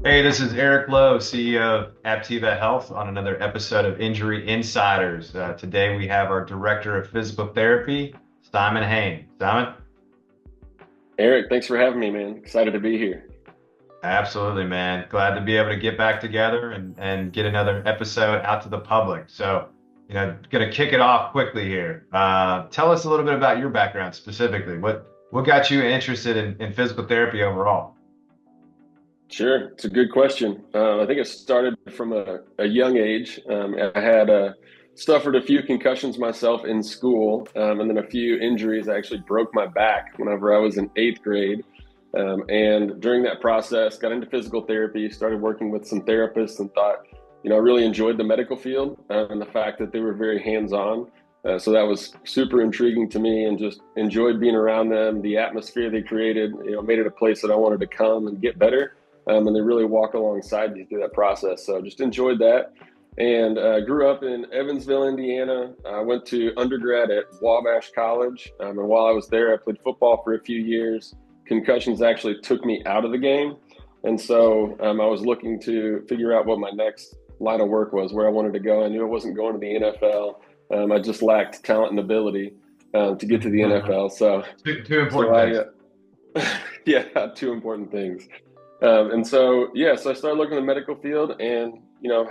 Hey, this is Eric Lowe, CEO of Aptiva Health, on another episode of Injury Insiders. Today we have our Director of Physical Therapy, Simon Hoehn. Simon? Eric, thanks for having me, man. Excited to be here. Absolutely, man. Glad to be able to get back together and get another episode out to the public. So, going to kick it off quickly here. Tell us a little bit about your background specifically. What got you interested in physical therapy overall? Sure, it's a good question. I think it started from a young age. I had suffered a few concussions myself in school, and then a few injuries. I actually broke my back whenever I was in eighth grade. And during that process, got into physical therapy, started working with some therapists, and thought, I really enjoyed the medical field and the fact that they were very hands-on. So that was super intriguing to me, and just enjoyed being around them. The atmosphere they created, made it a place that I wanted to come and get better. And they really walk alongside you through that process. So just enjoyed that. And grew up in Evansville, Indiana. I went to undergrad at Wabash College. And while I was there, I played football for a few years. Concussions actually took me out of the game. And so I was looking to figure out what my next line of work was, where I wanted to go. I knew I wasn't going to the NFL. I just lacked talent and ability to get to the NFL. So, Two so important I, things. yeah, two important things. So I started looking in the medical field, and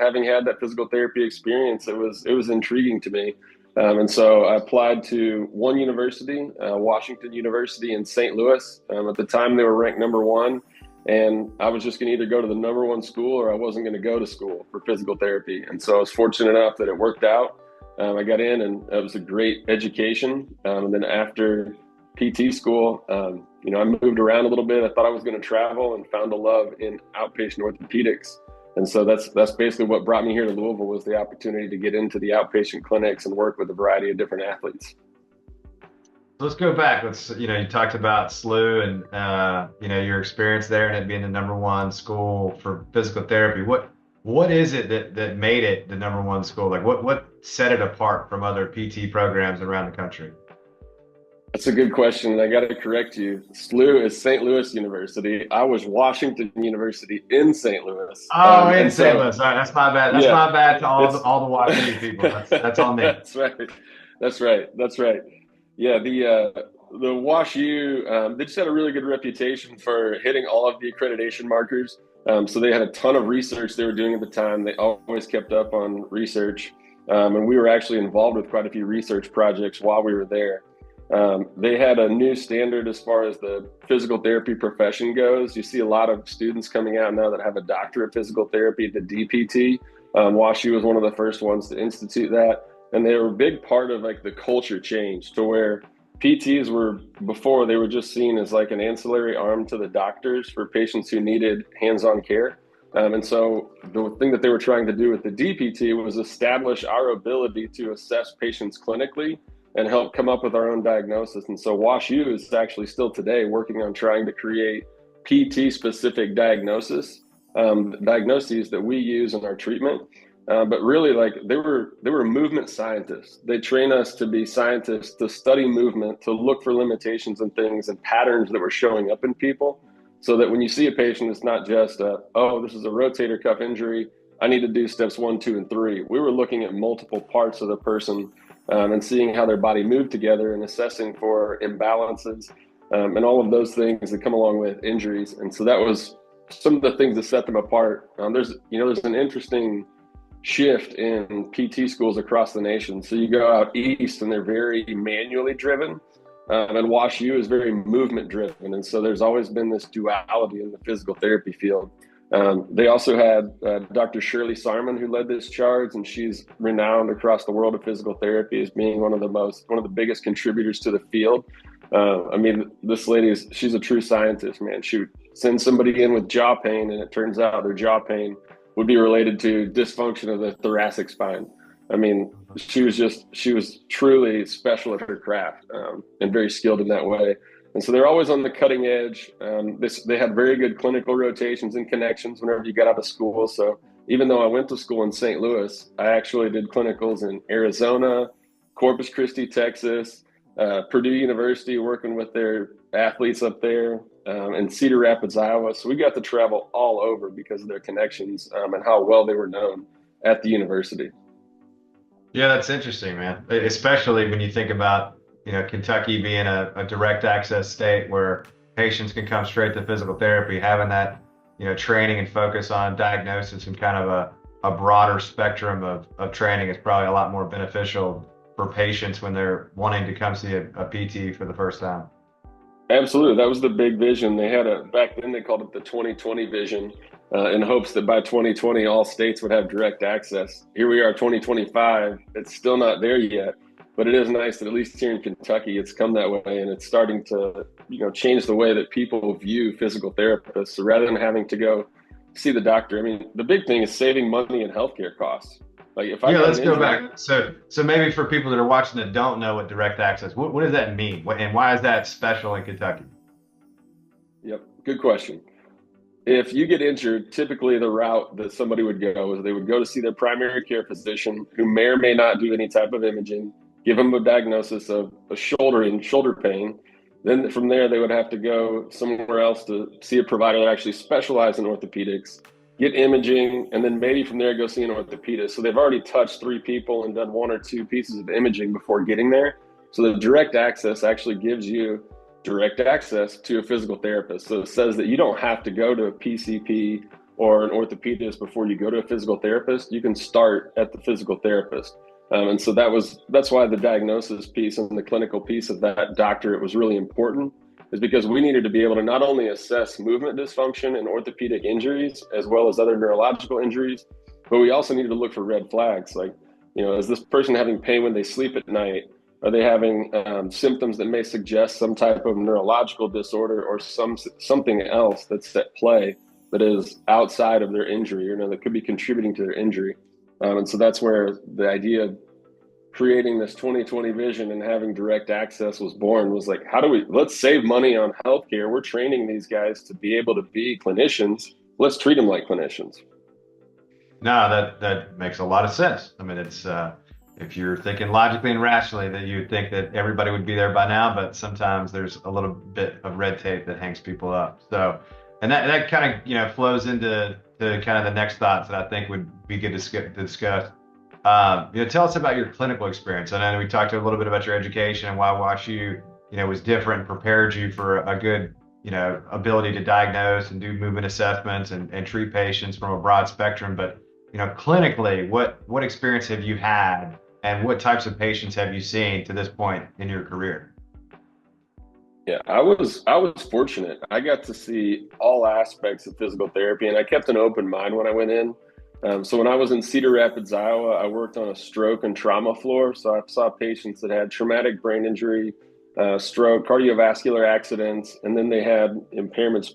having had that physical therapy experience, it was intriguing to me. And so I applied to one university, Washington University in St. Louis. At the time, they were ranked number one, and I was just going to either go to the number one school or I wasn't going to go to school for physical therapy. And so I was fortunate enough that it worked out. I got in, and it was a great education. And then after PT school, I moved around a little bit. I thought I was going to travel, and found a love in outpatient orthopedics. And so that's basically what brought me here to Louisville, was the opportunity to get into the outpatient clinics and work with a variety of different athletes. Let's go back. You talked about SLU and, your experience there and it being the number one school for physical therapy. What is it that made it the number one school? Like what set it apart from other PT programs around the country? That's a good question, and I got to correct you. SLU is St. Louis University. I was Washington University in St. Louis, Oh, in and St. so Louis. All right, that's my bad. That's yeah, my bad to it's all the Washington people. That's on me. that's right, that's right. Yeah, the Wash U, they just had a really good reputation for hitting all of the accreditation markers. So they had a ton of research they were doing at the time. They always kept up on research, and we were actually involved with quite a few research projects while we were there. They had a new standard as far as the physical therapy profession goes. You see a lot of students coming out now that have a doctorate of physical therapy, the DPT. WashU was one of the first ones to institute that. And they were a big part of like the culture change, to where PTs were, before, they were just seen as like an ancillary arm to the doctors for patients who needed hands-on care. And so the thing that they were trying to do with the DPT was establish our ability to assess patients clinically and help come up with our own diagnosis. And so WashU is actually still today working on trying to create PT specific diagnoses that we use in our treatment. But really, like, they were movement scientists. They train us to be scientists, to study movement, to look for limitations and things and patterns that were showing up in people, so that when you see a patient, it's not just oh, this is a rotator cuff injury, I need to do steps 1, 2, and 3. We were looking at multiple parts of the person, and seeing how their body moved together, and assessing for imbalances, and all of those things that come along with injuries. And so that was some of the things that set them apart. There's an interesting shift in PT schools across the nation. So you go out east, and they're very manually driven, and WashU is very movement driven. And so there's always been this duality in the physical therapy field. They also had Dr. Shirley Simon, who led this charge, and she's renowned across the world of physical therapy as being one of the biggest contributors to the field. This she's a true scientist, man. She would send somebody in with jaw pain, and it turns out their jaw pain would be related to dysfunction of the thoracic spine. I mean, she was truly special at her craft, and very skilled in that way. And so they're always on the cutting edge. They had very good clinical rotations and connections whenever you got out of school. So even though I went to school in St. Louis, I actually did clinicals in Arizona, Corpus Christi, Texas, Purdue University, working with their athletes up there, in Cedar Rapids, Iowa. So we got to travel all over because of their connections and how well they were known at the university. Yeah, that's interesting, man. Especially when you think about, Kentucky being a direct access state where patients can come straight to physical therapy, having that, training and focus on diagnosis and kind of a broader spectrum of training is probably a lot more beneficial for patients when they're wanting to come see a PT for the first time. Absolutely. That was the big vision. They had back then they called it the 2020 vision, in hopes that by 2020, all states would have direct access. Here we are, 2025. It's still not there yet, but it is nice that at least here in Kentucky, it's come that way, and it's starting to, change the way that people view physical therapists. So rather than having to go see the doctor, I mean, the big thing is saving money in healthcare costs. Like if I Yeah, got let's an go injury, back. So maybe for people that are watching that don't know what direct access, what does that mean? And why is that special in Kentucky? Yep, good question. If you get injured, typically the route that somebody would go is they would go to see their primary care physician, who may or may not do any type of imaging, give them a diagnosis of a shoulder and shoulder pain. Then from there, they would have to go somewhere else to see a provider that actually specializes in orthopedics, get imaging, and then maybe from there go see an orthopedist. So they've already touched three people and done one or two pieces of imaging before getting there. So the direct access actually gives you direct access to a physical therapist. So it says that you don't have to go to a PCP or an orthopedist before you go to a physical therapist. You can start at the physical therapist. And so that's why the diagnosis piece and the clinical piece of that doctorate was really important, is because we needed to be able to not only assess movement dysfunction and orthopedic injuries, as well as other neurological injuries, but we also needed to look for red flags. Like, is this person having pain when they sleep at night? Are they having symptoms that may suggest some type of neurological disorder or something else that's at play that is outside of their injury, or that could be contributing to their injury? And so that's where the idea of creating this 2020 vision and having direct access was born. Was like, let's save money on healthcare. We're training these guys to be able to be clinicians. Let's treat them like clinicians. No, that makes a lot of sense. I mean, it's if you're thinking logically and rationally, that you'd think that everybody would be there by now, but sometimes there's a little bit of red tape that hangs people up. So, and that kind of flows into kind of the next thoughts that I think would be good to discuss. Tell us about your clinical experience. I know we talked a little bit about your education and why WashU, was different and prepared you for a good, ability to diagnose and do movement assessments and treat patients from a broad spectrum. But, clinically, what experience have you had and what types of patients have you seen to this point in your career? Yeah, I was fortunate. I got to see all aspects of physical therapy, and I kept an open mind when I went in. So when I was in Cedar Rapids, Iowa, I worked on a stroke and trauma floor. So I saw patients that had traumatic brain injury, stroke, cardiovascular accidents, and then they had impairments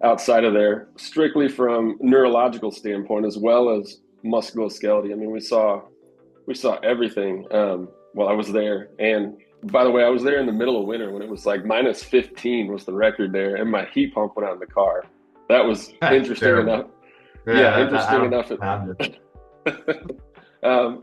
outside of there, strictly from neurological standpoint as well as musculoskeletal. I mean, we saw everything while I was there. And by the way, I was there in the middle of winter when it was like minus 15 was the record there, and my heat pump went out in the car. That was interesting enough. Yeah, interesting enough.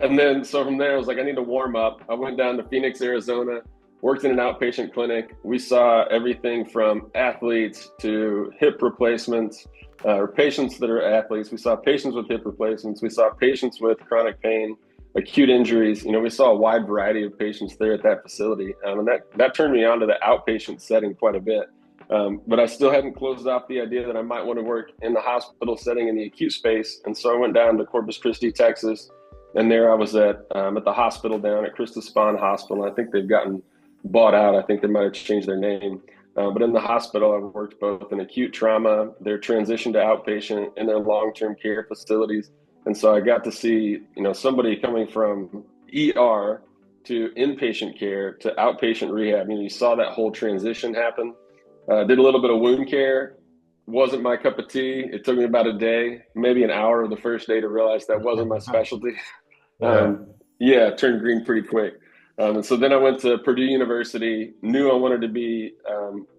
And then so from there, I was like, I need to warm up. I went down to Phoenix, Arizona, worked in an outpatient clinic. We saw everything from athletes to hip replacements, or patients that are athletes. We saw patients with hip replacements. We saw patients with chronic pain, acute injuries. We saw a wide variety of patients there at that facility. And that turned me on to the outpatient setting quite a bit. But I still hadn't closed off the idea that I might want to work in the hospital setting in the acute space. And so I went down to Corpus Christi, Texas. And there I was at the hospital down at Christus Spohn Hospital. I think they've gotten bought out. I think they might have changed their name. But in the hospital, I worked both in acute trauma, their transition to outpatient, and their long-term care facilities. And so I got to see, somebody coming from ER to inpatient care to outpatient rehab. You saw that whole transition happen. Did a little bit of wound care. Wasn't my cup of tea. It took me about a day, maybe an hour of the first day to realize that wasn't my specialty. It turned green pretty quick. And so then I went to Purdue University, knew I wanted to be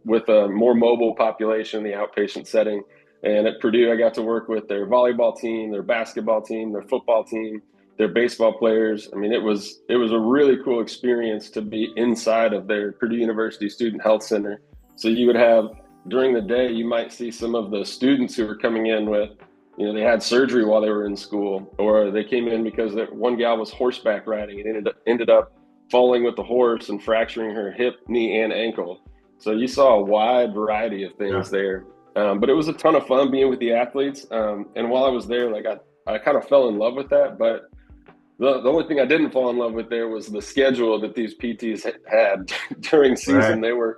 with a more mobile population in the outpatient setting. And at Purdue, I got to work with their volleyball team, their basketball team, their football team, their baseball players. I mean, it was a really cool experience to be inside of their Purdue University Student Health Center. So you would have during the day, you might see some of the students who were coming in with, they had surgery while they were in school, or they came in because one gal was horseback riding and ended up falling with the horse and fracturing her hip, knee, and ankle. So you saw a wide variety of Yeah. things there. But it was a ton of fun being with the athletes. And while I was there, like I kind of fell in love with that. But the only thing I didn't fall in love with there was the schedule that these PTs had during season. Right.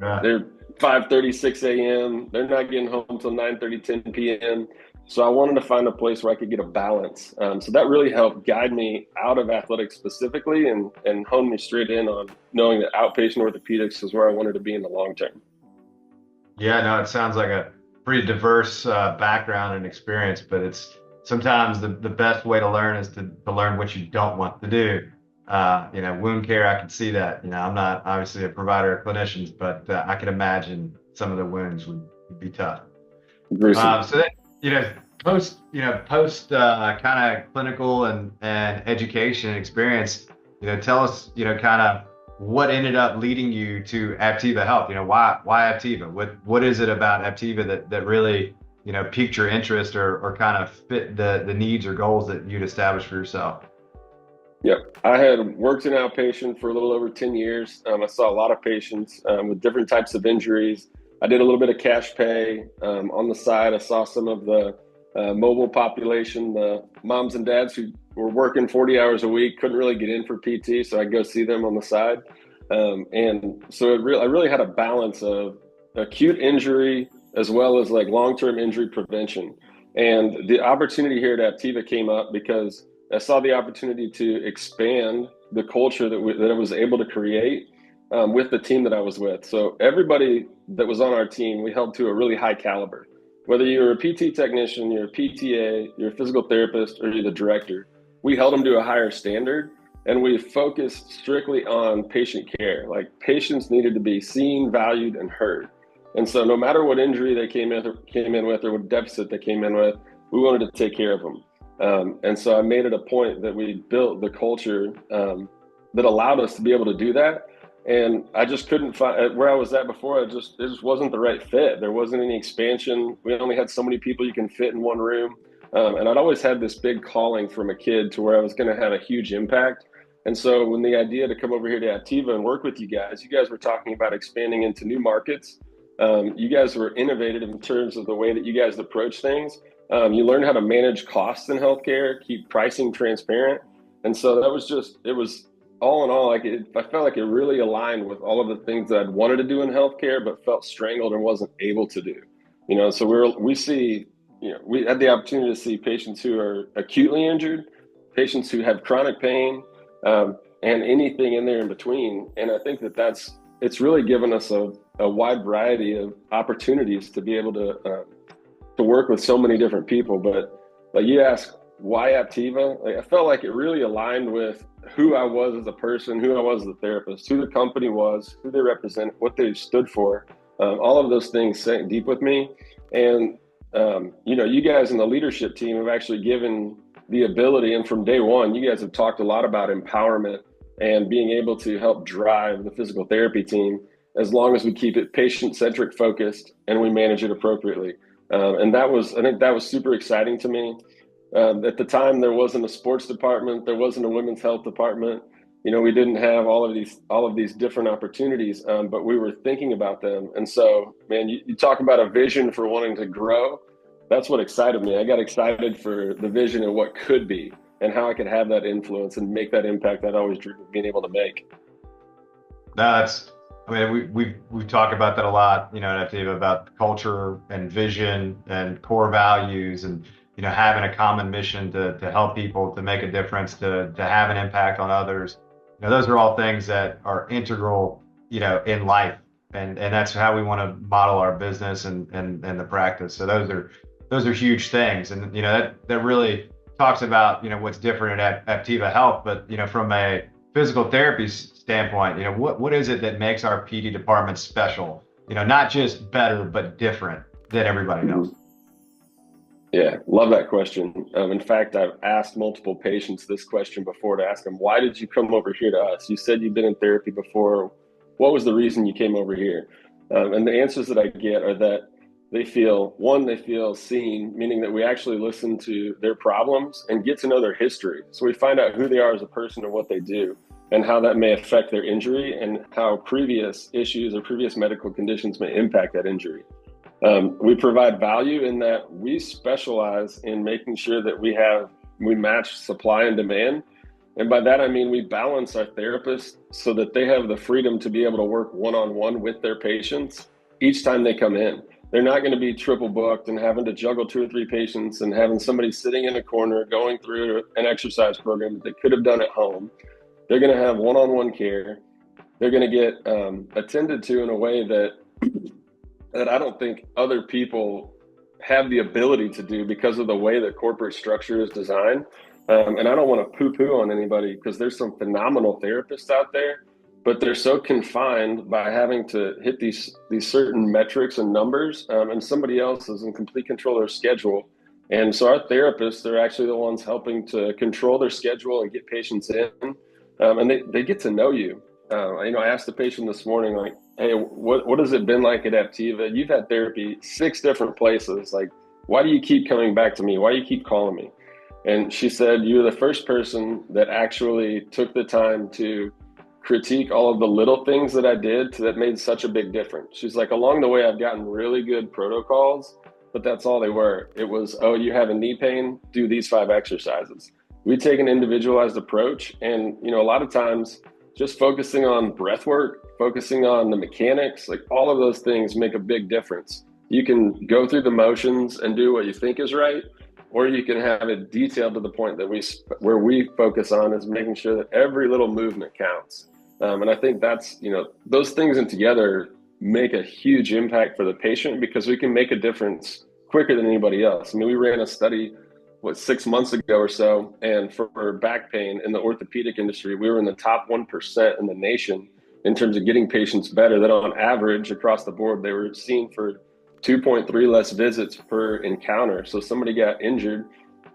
Yeah. They're 5:30, 6 a.m. They're not getting home till 9:30, 10 p.m. So I wanted to find a place where I could get a balance. So that really helped guide me out of athletics specifically and hone me straight in on knowing that outpatient orthopedics is where I wanted to be in the long term. Yeah, no, it sounds like a pretty diverse background and experience, but it's sometimes the best way to learn is to learn what you don't want to do. Wound care, I can see that. I'm not obviously a provider of clinicians, but I can imagine some of the wounds would be tough. Gruesome. So that, post kind of clinical and education experience, tell us, kind of what ended up leading you to Aptiva Health. Why Aptiva? What is it about Aptiva that really, piqued your interest or kind of fit the needs or goals that you'd established for yourself? Yep. I had worked in outpatient for a little over 10 years. I saw a lot of patients with different types of injuries. I did a little bit of cash pay. On the side, I saw some of the mobile population, the moms and dads who were working 40 hours a week, couldn't really get in for PT, so I'd go see them on the side. And so I really had a balance of acute injury as well as like long-term injury prevention. And the opportunity here at Aptiva came up because I saw the opportunity to expand the culture that I was able to create with the team that I was with. So everybody that was on our team, we held to a really high caliber. Whether you're a PT technician, you're a PTA, you're a physical therapist, or you're the director, we held them to a higher standard, and we focused strictly on patient care. Like patients needed to be seen, valued, and heard. And so no matter what injury they came in with or what deficit they came in with, we wanted to take care of them. And so I made it a point that we built the culture that allowed us to be able to do that. And I just couldn't find where I was at before. It just wasn't the right fit. There wasn't any expansion. We only had so many people you can fit in one room. And I'd always had this big calling from a kid to where I was going to have a huge impact. And so when the idea to come over here to Aptiva and work with you guys were talking about expanding into new markets. You guys were innovative in terms of the way that you guys approach things. You learn how to manage costs in healthcare, keep pricing transparent. And so it was all in all, I felt like it really aligned with all of the things that I'd wanted to do in healthcare, but felt strangled and wasn't able to do. So we had the opportunity to see patients who are acutely injured, patients who have chronic pain, and anything in there in between. And I think it's really given us a wide variety of opportunities to be able to work with so many different people. But like you ask, why Aptiva? Like, I felt like it really aligned with who I was as a person, who I was as a therapist, who the company was, who they represent, what they stood for. All of those things sank deep with me. And, you guys in the leadership team have actually given the ability. And from day one, you guys have talked a lot about empowerment and being able to help drive the physical therapy team as long as we keep it patient-centric focused and we manage it appropriately. And I think that was super exciting to me. At the time, there wasn't a sports department, there wasn't a women's health department. We didn't have all of these different opportunities, but we were thinking about them. And so, man, you talk about a vision for wanting to grow. That's what excited me. I got excited for the vision and what could be and how I could have that influence and make that impact that I always dreamed of being able to make. We talk about that a lot, at Aptiva, about culture and vision and core values and, having a common mission to help people, to make a difference, to have an impact on others. Those are all things that are integral, in life. And that's how we want to model our business and the practice. So those are huge things. And, that really talks about, what's different at Aptiva Health. But, from a physical therapy standpoint, what is it that makes our PD department special? Not just better, but different than everybody else. Yeah, love that question. In fact, I've asked multiple patients this question before to ask them, why did you come over here to us? You said you've been in therapy before. What was the reason you came over here? And the answers that I get are that they feel seen, meaning that we actually listen to their problems and get to know their history. So we find out who they are as a person and what they do and how that may affect their injury and how previous issues or previous medical conditions may impact that injury. We provide value in that we specialize in making sure that we match supply and demand. And by that, I mean, we balance our therapists so that they have the freedom to be able to work one-on-one with their patients each time they come in. They're not going to be triple booked and having to juggle 2 or 3 patients and having somebody sitting in a corner going through an exercise program that they could have done at home. They're going to have one-on-one care. They're going to get attended to in a way that I don't think other people have the ability to do because of the way the corporate structure is designed. And I don't want to poo-poo on anybody because there's some phenomenal therapists out there, but they're so confined by having to hit these certain metrics and numbers, and somebody else is in complete control of their schedule. And so our therapists are actually the ones helping to control their schedule and get patients in, and they get to know you. I asked the patient this morning, like, hey, what has it been like at Aptiva? You've had therapy 6 different places. Like, why do you keep coming back to me? Why do you keep calling me? And she said, you're the first person that actually took the time to critique all of the little things that I did that made such a big difference. She's like, along the way, I've gotten really good protocols, but that's all they were. It was, oh, you have a knee pain, do these 5 exercises. We take an individualized approach. And, a lot of times just focusing on breath work, focusing on the mechanics, like all of those things make a big difference. You can go through the motions and do what you think is right, or you can have it detailed to the point that where we focus on is making sure that every little movement counts. And I think that's, those things in together make a huge impact for the patient because we can make a difference quicker than anybody else. I mean, we ran a study, 6 months ago or so, and for back pain in the orthopedic industry, we were in the top 1% in the nation in terms of getting patients better. That on average across the board, they were seen for 2.3 less visits per encounter. So somebody got injured,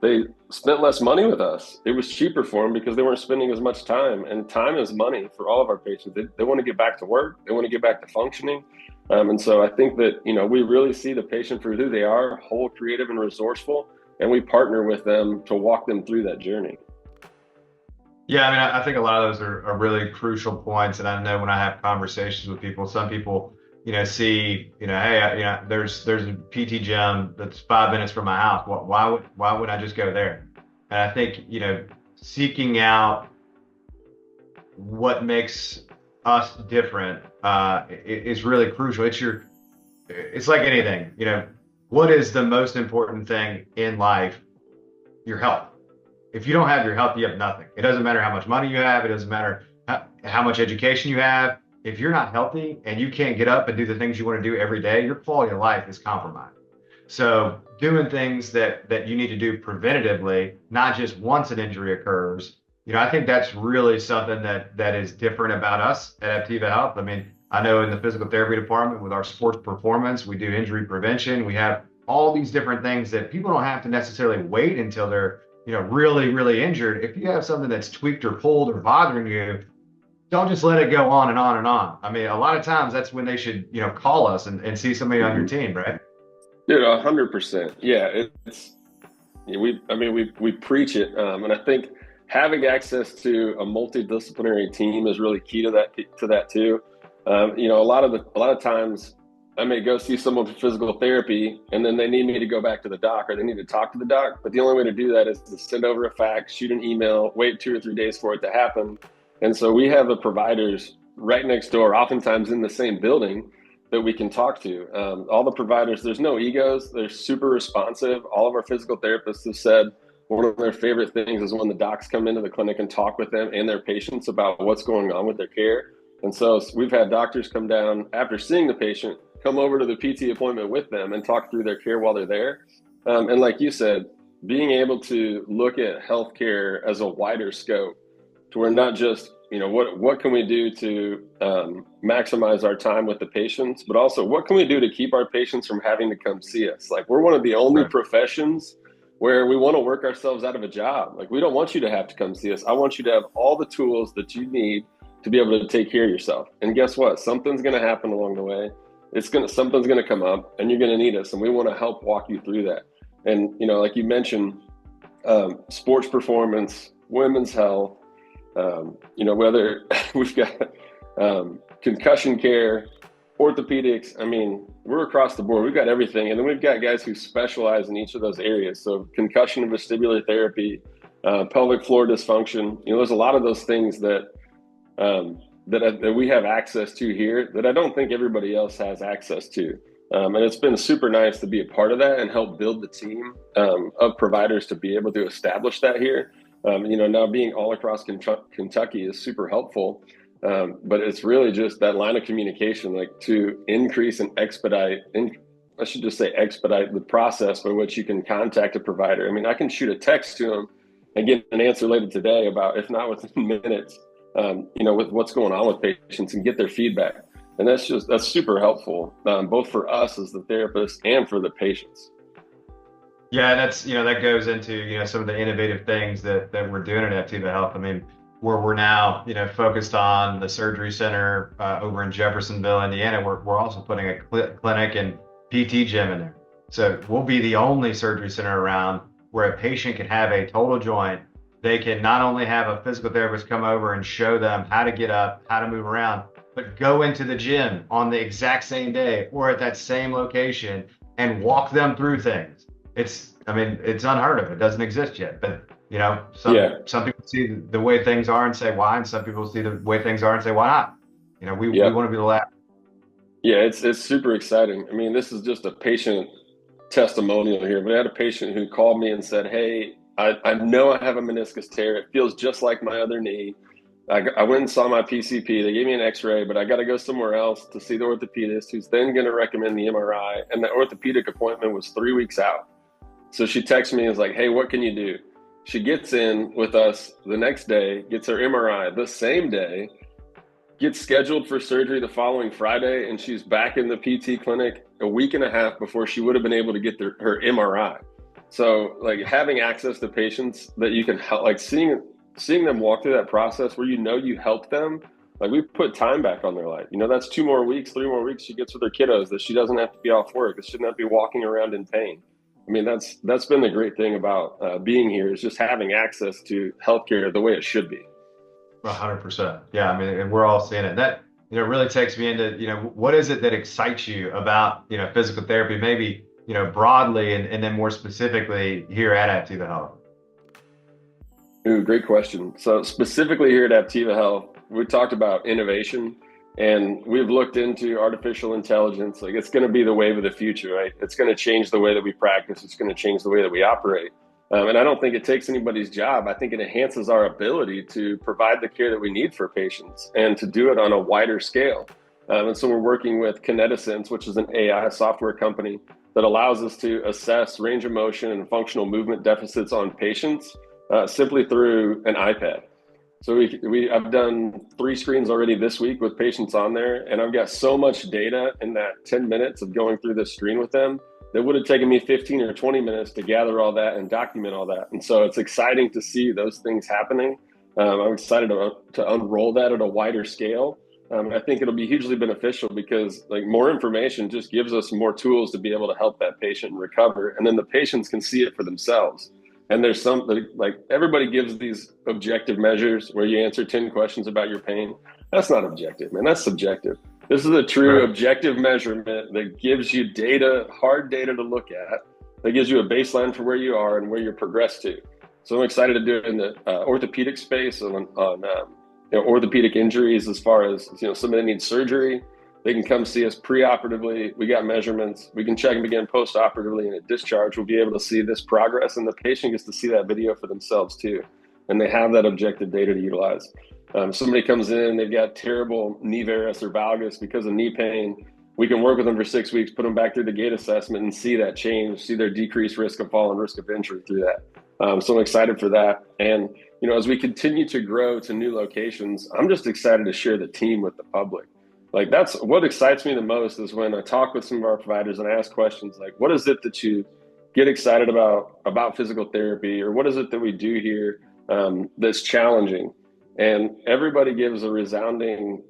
they spent less money with us. It was cheaper for them because they weren't spending as much time, and time is money for all of our patients. They want to get back to work. They want to get back to functioning. And so I think that, we really see the patient for who they are, whole, creative, and resourceful, and we partner with them to walk them through that journey. Yeah, I mean, I think a lot of those are really crucial points. And I know when I have conversations with people, some people, see, hey, there's a PT gym that's 5 minutes from my house. Why would I just go there? And I think, seeking out what makes us different is really crucial. It's like anything, what is the most important thing in life? Your health. If you don't have your health, you have nothing. It doesn't matter how much money you have. It doesn't matter how much education you have. If you're not healthy and you can't get up and do the things you want to do every day, your quality of life is compromised. So doing things that you need to do preventatively, not just once an injury occurs, I think that's really something that is different about us at Aptiva Health. I mean, I know in the physical therapy department with our sports performance, we do injury prevention. We have all these different things that people don't have to necessarily wait until they're, really, really injured. If you have something that's tweaked or pulled or bothering you, don't just let it go on and on and on. I mean, a lot of times that's when they should, call us and see somebody on your team, right? Dude, 100%. Yeah, we preach it, and I think having access to a multidisciplinary team is really key to that too. A lot of times I may go see someone for physical therapy and then they need me to go back to the doc or they need to talk to the doc. But the only way to do that is to send over a fax, shoot an email, wait 2 or 3 days for it to happen. And so we have the providers right next door, oftentimes in the same building, that we can talk to. All the providers, there's no egos. They're super responsive. All of our physical therapists have said one of their favorite things is when the docs come into the clinic and talk with them and their patients about what's going on with their care. And so we've had doctors come down after seeing the patient, come over to the PT appointment with them and talk through their care while they're there. And like you said, being able to look at healthcare as a wider scope to where not just, what can we do to maximize our time with the patients, but also what can we do to keep our patients from having to come see us? Like, we're one of the only professions where we want to work ourselves out of a job. Like, we don't want you to have to come see us. I want you to have all the tools that you need to be able to take care of yourself. And guess what? Something's going to happen along the way. something's gonna come up, and you're gonna need us, and we want to help walk you through that. And like you mentioned, sports performance, women's health, whether we've got concussion care, orthopedics. I mean, we're across the board. We've got everything, and then we've got guys who specialize in each of those areas. So concussion and vestibular therapy, pelvic floor dysfunction. There's a lot of those things that we have access to here that I don't think everybody else has access to. And it's been super nice to be a part of that and help build the team of providers to be able to establish that here. Now being all across Kentucky is super helpful. But it's really just that line of communication, like to increase and expedite the process by which you can contact a provider. I mean, I can shoot a text to them and get an answer later today about, if not within minutes, with what's going on with patients, and get their feedback. And that's super helpful, both for us as the therapists and for the patients. Yeah, that's, that goes into, some of the innovative things that we're doing at Aptiva Health. I mean, where we're now, focused on the surgery center over in Jeffersonville, Indiana. We're also putting a clinic and PT gym in there. So we'll be the only surgery center around where a patient can have a total joint. They can not only have a physical therapist come over and show them how to get up, how to move around, but go into the gym on the exact same day or at that same location and walk them through things. It's unheard of. It doesn't exist yet, but some people see the way things are and say why, and some people see the way things are and say why not. We want to be the last. Yeah, it's super exciting. I mean, this is just a patient testimonial here, but I had a patient who called me and said, "Hey, I know I have a meniscus tear. It feels just like my other knee. I went and saw my PCP. They gave me an x-ray, but I got to go somewhere else to see the orthopedist, who's then going to recommend the MRI. And the orthopedic appointment was 3 weeks out. So she texts me and is like, "Hey, what can you do?" She gets in with us the next day, gets her MRI the same day, gets scheduled for surgery the following Friday, and she's back in the PT clinic a week and a half before she would have been able to get her MRI. So like having access to patients that you can help, like seeing them walk through that process where you help them, like we put time back on their life. That's 2 more weeks, 3 more weeks she gets with her kiddos, that she doesn't have to be off work, that she doesn't have to be walking around in pain. I mean, that's been the great thing about being here, is just having access to healthcare the way it should be. 100%. Yeah, I mean, and we're all seeing it. That really takes me into what is it that excites you about physical therapy, maybe broadly, and then more specifically here at Aptiva Health. Ooh, great question. So specifically here at Aptiva Health, we talked about innovation. And we've looked into artificial intelligence. Like, it's going to be the wave of the future, right? It's going to change the way that we practice. It's going to change the way that we operate. And I don't think it takes anybody's job. I think it enhances our ability to provide the care that we need for patients and to do it on a wider scale. And so we're working with Kinetisense, which is an AI software company that allows us to assess range of motion and functional movement deficits on patients simply through an iPad. So I've done 3 screens already this week with patients on there, and I've got so much data in that 10 minutes of going through this screen with them that would have taken me 15 or 20 minutes to gather all that and document all that. And so it's exciting to see those things happening. I'm excited to unroll that at a wider scale. I think it'll be hugely beneficial because like more information just gives us more tools to be able to help that patient recover, and then the patients can see it for themselves. And there's something like everybody gives these objective measures where you answer 10 questions about your pain. That's not objective, man. That's subjective. This is a true objective measurement that gives you data, hard data to look at, that gives you a baseline for where you are and where you're progressed to. So I'm excited to do it in the orthopedic space on orthopedic injuries, as far as somebody needs surgery. They can come see us preoperatively. We got measurements. We can check them again postoperatively, and at discharge, we'll be able to see this progress, and the patient gets to see that video for themselves too. And they have that objective data to utilize. Somebody comes in, they've got terrible knee varus or valgus because of knee pain. We can work with them for 6 weeks, put them back through the gait assessment and see that change, see their decreased risk of fall and risk of injury through that. So I'm excited for that. And, as we continue to grow to new locations, I'm just excited to share the team with the public. Like, that's what excites me the most, is when I talk with some of our providers and I ask questions like, what is it that you get excited about physical therapy, or what is it that we do here that's challenging? And everybody gives a resounding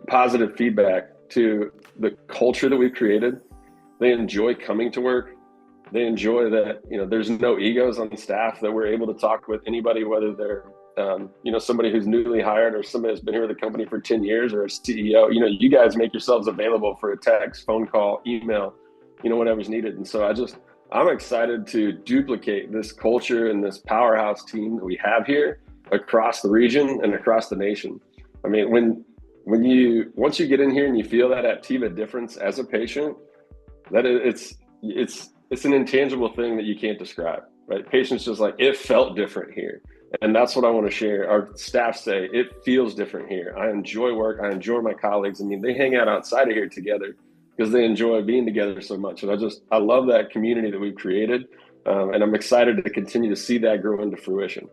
positive feedback to the culture that we've created. They enjoy coming to work. They enjoy that, there's no egos on staff, that we're able to talk with anybody, whether they're, somebody who's newly hired or somebody that's been here with the company for 10 years or a CEO. You guys make yourselves available for a text, phone call, email, whatever's needed. And so I'm excited to duplicate this culture and this powerhouse team that we have here across the region and across the nation. I mean, once you get in here and you feel that Aptiva difference as a patient, that it's an intangible thing that you can't describe, right? Patients just like, it felt different here. And that's what I want to share. Our staff say, it feels different here. I enjoy work. I enjoy my colleagues. I mean, they hang out outside of here together because they enjoy being together so much. And I love that community that we've created. And I'm excited to continue to see that grow into fruition.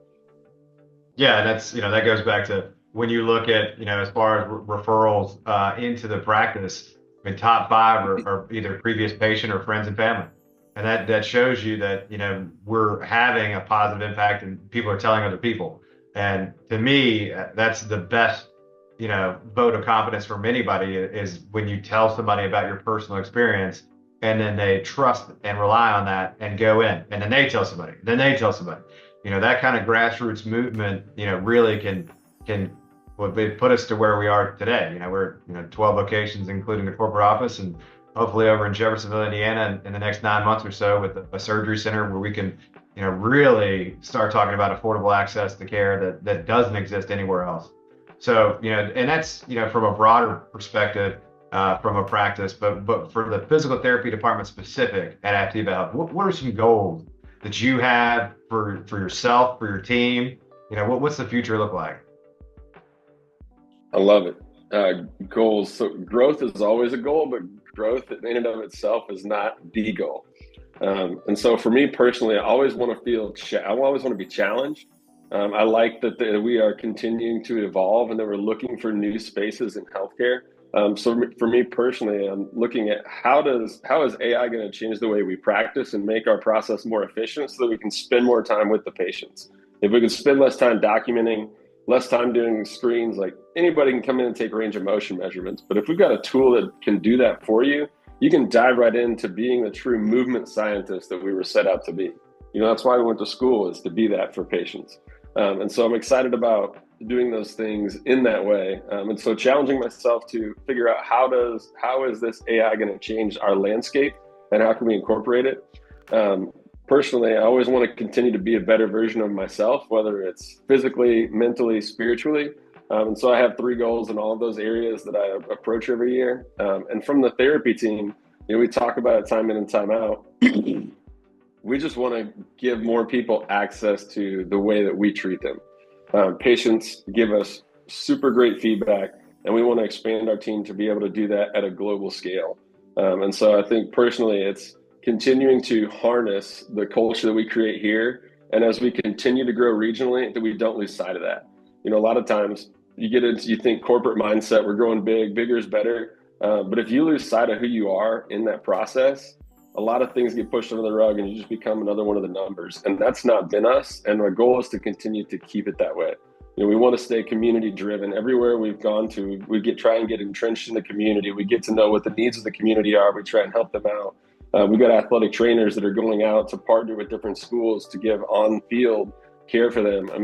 Yeah, that's, that goes back to when you look at, as far as referrals into the practice, I mean, top 5 are either previous patient or friends and family. And that shows you that, we're having a positive impact and people are telling other people. And to me, that's the best, vote of confidence from anybody is when you tell somebody about your personal experience and then they trust and rely on that and go in. And then they tell somebody, that kind of grassroots movement, really can put us to where we are today. We're 12 locations, including a corporate office, and hopefully over in Jeffersonville, Indiana, in the next 9 months or so, with a surgery center where we can, really start talking about affordable access to care that doesn't exist anywhere else. So, and that's, from a broader perspective, from a practice, but for the physical therapy department specific at Aptiva Health, what are some goals that you have for yourself, for your team? What's the future look like? I love it. Goals. So growth is always a goal, but growth in and of itself is not the goal. And so for me personally, I always want to be challenged. I like that we are continuing to evolve and that we're looking for new spaces in healthcare. So for me personally, I'm looking at how is AI going to change the way we practice and make our process more efficient so that we can spend more time with the patients. If we can spend less time documenting, less time doing screens, like anybody can come in and take range of motion measurements. But if we've got a tool that can do that for you, you can dive right into being the true movement scientist that we were set out to be. That's why we went to school, is to be that for patients. And so I'm excited about doing those things in that way. And so challenging myself to figure out how is this AI going to change our landscape and how can we incorporate it? Personally, I always want to continue to be a better version of myself, whether it's physically, mentally, spiritually. And so I have 3 goals in all of those areas that I approach every year. And from the therapy team, we talk about it time in and time out. We just want to give more people access to the way that we treat them. Patients give us super great feedback, and we want to expand our team to be able to do that at a global scale. And so I think personally, it's continuing to harness the culture that we create here. And as we continue to grow regionally, that we don't lose sight of that. A lot of times you think corporate mindset, we're growing bigger is better. But if you lose sight of who you are in that process, a lot of things get pushed under the rug and you just become another one of the numbers. And that's not been us. And our goal is to continue to keep it that way. We want to stay community driven. Everywhere we've gone to, we try and get entrenched in the community. We get to know what the needs of the community are. We try and help them out. We've got athletic trainers that are going out to partner with different schools to give on-field care for them. I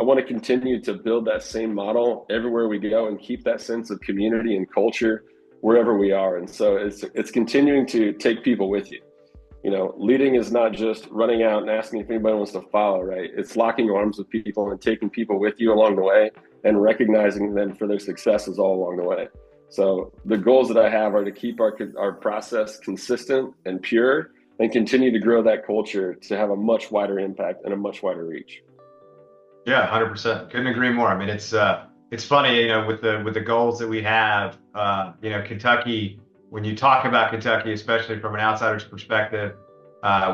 want to continue to build that same model everywhere we go and keep that sense of community and culture wherever we are. And so it's continuing to take people with you. Leading is not just running out and asking if anybody wants to follow, right? It's locking arms with people and taking people with you along the way and recognizing them for their successes all along the way. So the goals that I have are to keep our process consistent and pure and continue to grow that culture to have a much wider impact and a much wider reach. Yeah, 100%. Couldn't agree more. It's funny, with the goals that we have, Kentucky, when you talk about Kentucky, especially from an outsider's perspective,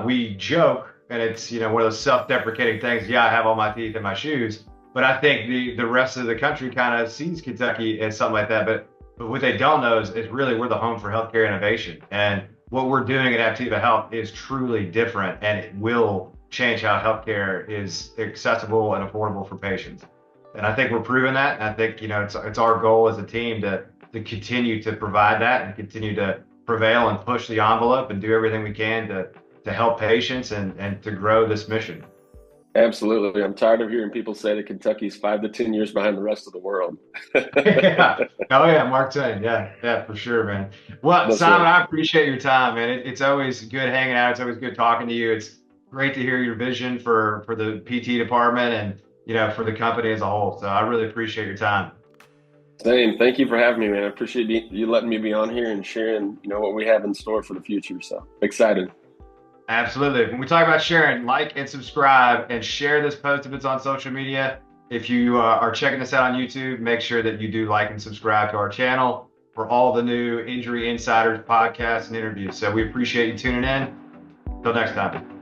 we joke, and it's, one of those self-deprecating things. Yeah, I have all my teeth in my shoes, but I think the rest of the country kind of sees Kentucky as something like that. But what they don't know is really we're the home for healthcare innovation. And what we're doing at Aptiva Health is truly different, and it will change how healthcare is accessible and affordable for patients. And I think we're proving that. And I think, it's our goal as a team to to continue to provide that and continue to prevail and push the envelope and do everything we can to help patients and to grow this mission. Absolutely. I'm tired of hearing people say that Kentucky's 5 to 10 years behind the rest of the world. Yeah. Oh yeah, Mark Twain. Yeah, for sure, man. Well, That's Simon, right. I appreciate your time, man. It's always good hanging out. It's always good talking to you. It's great to hear your vision for the PT department and for the company as a whole. So I really appreciate your time. Same. Thank you for having me, man. I appreciate you letting me be on here and sharing, what we have in store for the future. So excited. Absolutely. When we talk about sharing, like and subscribe and share this post if it's on social media. If you are checking us out on YouTube, make sure that you do like and subscribe to our channel for all the new Injury Insiders podcasts and interviews. So we appreciate you tuning in. Until next time.